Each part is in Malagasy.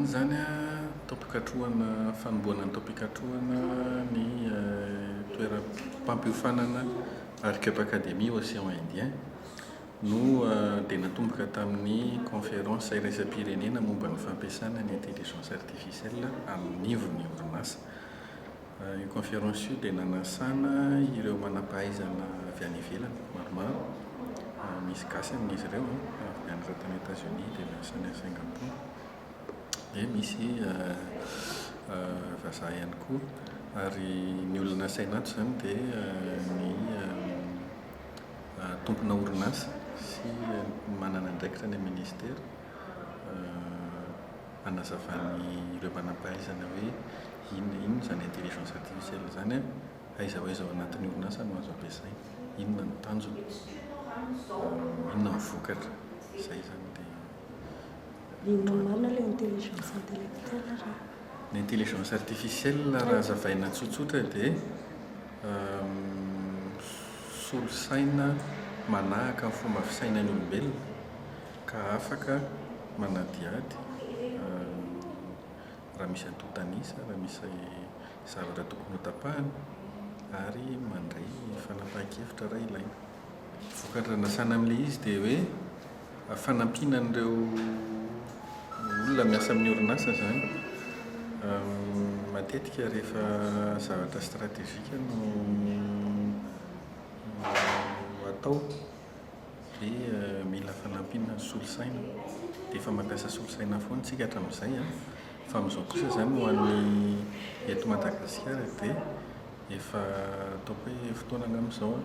Zany a tao-pikatrohana fanomboana ny tao-pikatrohana ny toeram-pampiofanana Arcep Academy Océan Indien no dia natomboka tamin'ny conférence iraisam-pirenena momba ny fampiasana ny intelligence artificielle amin'ny nivon'ny orinasa. Io conférence io dia nanasana ireo manam-pahaizana avy any ivelany maromaro. Misy gasy amin'izy ireo avy nianatra tany États-Unis dia niasany any Singapour. Dia misy vazaha ihany koa, ary ny olona nasaina ato izany dia ny tompona orinasa sy manana andraikitra ny ministera hanazavany ireo manam-pahaizana hoe inona izany intelligence artificielle izany, aiza ho aiza ao anatin'ny orinasa no azo ampiasaina, inona ny tanjony, inona ny vokatra, izay izany. Inona marina ilay intelligence intellectuelle raha? Ny intelligence artificielle raha hazavaina tsotsotra dia solosaina manahaka ny fomba fisainan'ny olombelona ka afaka manadihady raha misy antontanisa, raha misy zavatra tokony ho tapahana, ary mandray fanapahan-kevitra raha ilaina. Vokatra nasana amin'ilay izy dia hoe fanampiana an'ireo olona miasa amin'ny orinasa izany. Matetika rehefa zavatra stratégique no atao dia mila fanampiana solosaina, dia efa mampiasa solosaina foana isika hatramin'izay fa amin'izao kosa izany ho an'ny eto Madagasikara dia efa ataoko hoe fotoana angamb'izao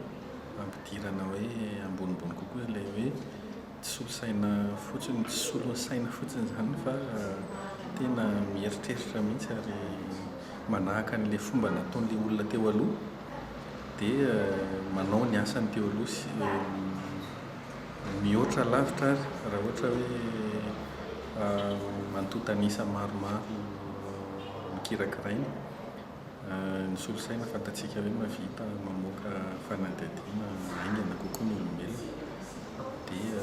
ampidirana hoe ambonimbony kokoa ilay hoe tsy solosaina fotsiny, tsy solosaina fotsiny izany fa tena mieritreritra mihitsy ary manahaka an'ilay fomba nataon'ilay olona teo aloha, dia manao ny asany teo aloha sy mihoatra lavitra ary raha ohatra hoe mantontanisa maromaro mikirakiraina. Ny solosaina fantatsika hoe mahavita mamoaka fanadihadiana aingana kokoa ny olombelona, dia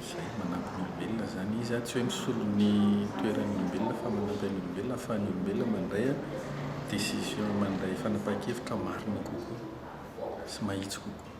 izay manampy ny olombelona izany izy, tsy hoe misolo ny toeran'ny olombelona fa manampy ny olombelona ahafahan'ny olombelona mandray décision, mandray fanapahan-kevitra marina kokoa sy mahitsy kokoa.